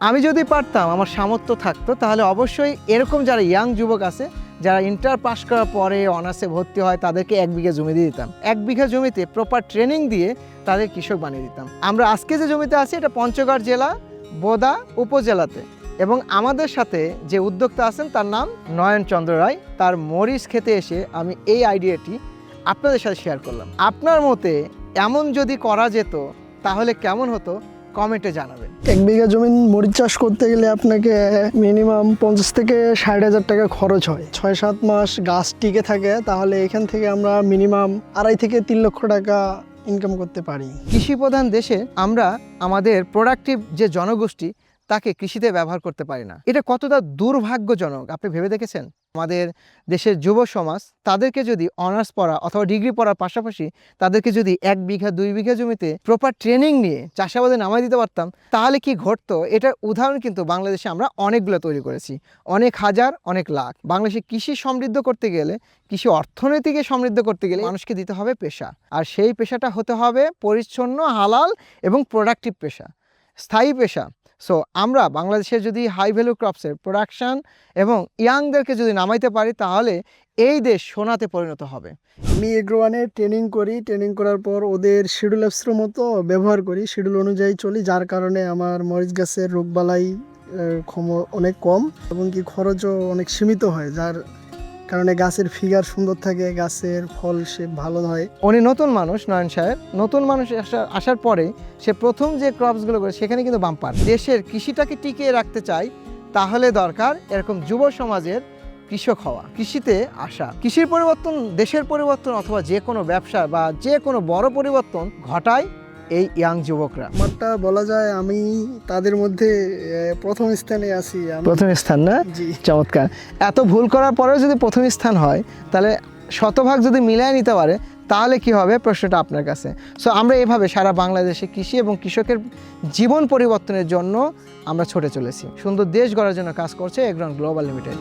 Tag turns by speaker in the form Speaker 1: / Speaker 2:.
Speaker 1: আমি যদি পারতাম, আমার সামর্থ্য থাকতো, তাহলে অবশ্যই এরকম যারা ইয়াং যুবক আছে, যারা ইন্টার পাস করার পরে অনার্সে ভর্তি হয়, তাদেরকে 1 বিঘা জমি দিয়ে দিতাম। 1 বিঘা জমিতে প্রপার ট্রেনিং দিয়ে তাদের কৃষক বানিয়ে দিতাম। আমরা আজকে যে জমিতে আছি এটা পঞ্চগড় জেলা বোদা উপজেলাতে, এবং আমাদের সাথে যে উদ্যোক্তা আছেন তার নাম নয়ন চন্দ্র রায়। তার মরিচ খেতে এসে আমি এই আইডিয়াটি আপনাদের সাথে শেয়ার করলাম। আপনার মতে এমন যদি করা যেত তাহলে কেমন হতো, কমেন্টে জানাবেন।
Speaker 2: 1 বিঘা জমি মরিচ চাষ করতে গেলে আপনাকে মিনিমাম 50 থেকে 60,000 টাকা খরচ হয়। 6-7 মাস গাছ টিকে থাকে, তাহলে এখান থেকে আমরা মিনিমাম 2.5 থেকে 3 লক্ষ টাকা ইনকাম করতে পারি।
Speaker 1: কৃষি প্রধান দেশে আমরা আমাদের প্রোডাক্টিভ যে জনগোষ্ঠী তাকে কৃষিতে ব্যবহার করতে পারি না। এটা কতটা দুর্ভাগ্যজনক আপনি ভেবে দেখেছেন? আমাদের দেশের যুব সমাজ তাদেরকে যদি অনার্স পড়া অথবা ডিগ্রি পড়ার পাশাপাশি তাদেরকে যদি 1 বিঘা 2 বিঘা জমিতে প্রপার ট্রেনিং নিয়ে চাষাবাদে নামাই দিতে পারতাম, তাহলে কি ঘটতো? এটার উদাহরণ কিন্তু বাংলাদেশে আমরা অনেকগুলো তৈরি করেছি, অনেক হাজার, অনেক লাখ। বাংলাদেশে কৃষি সমৃদ্ধ করতে গেলে, কৃষি অর্থনীতিকে সমৃদ্ধ করতে গেলে মানুষকে দিতে হবে পেশা, আর সেই পেশাটা হতে হবে পরিচ্ছন্ন, হালাল এবং প্রোডাক্টিভ পেশা, স্থায়ী পেশা। সো আমরা বাংলাদেশে যদি হাই ভ্যালু ক্রপসের প্রোডাকশান এবং ইয়াংদেরকে যদি নামাইতে পারি, তাহলে এই দেশ সোনাতে পরিণত হবে।
Speaker 2: আমি এগ্রোয়ানে ট্রেনিং করি, ট্রেনিং করার পর ওদের শিডিউল অ্যাপসের মতো ব্যবহার করি, শিডিউল অনুযায়ী চলি, যার কারণে আমার মরিচ গাছের রোগবালাই অনেক কম এবং কি খরচও অনেক সীমিত হয়, যার কারণে গাছের ফিগার সুন্দর থাকে, গাছের ফল সে ভালো হয়।
Speaker 1: উনি নতুন মানুষ, নয়ন সাহেব নতুন মানুষ আসার পরে সে প্রথম যে ক্রপসগুলো করে সেখানে কিন্তু বাম্পার। দেশের কৃষিটাকে টিকিয়ে রাখতে চাই, তাহলে দরকার এরকম যুব সমাজের কৃষক হওয়া, কৃষিতে আসা। কৃষির পরিবর্তন দেশের পরিবর্তন অথবা যে কোনো ব্যবসা বা যে কোনো বড় পরিবর্তন ঘটায় এই ইয়াং যুবকরা।
Speaker 2: আমারটা বলা যায় আমি তাদের মধ্যে প্রথম স্থানে আছি।
Speaker 1: প্রথম স্থান না?
Speaker 2: জি,
Speaker 1: চমৎকার। এত ভুল করার পরেও যদি প্রথম স্থান হয়, তাহলে শতভাগ যদি মিলাই নিতে পারে, তাহলে কি হবে? প্রশ্নটা আপনার কাছে। সো আমরা এভাবে সারা বাংলাদেশে কৃষি এবং কৃষকের জীবন পরিবর্তনের জন্য আমরা ছুটে চলেছি। সুন্দর দেশ গড়ার জন্য কাজ করছে এগ্রন গ্লোবাল লিমিটেড।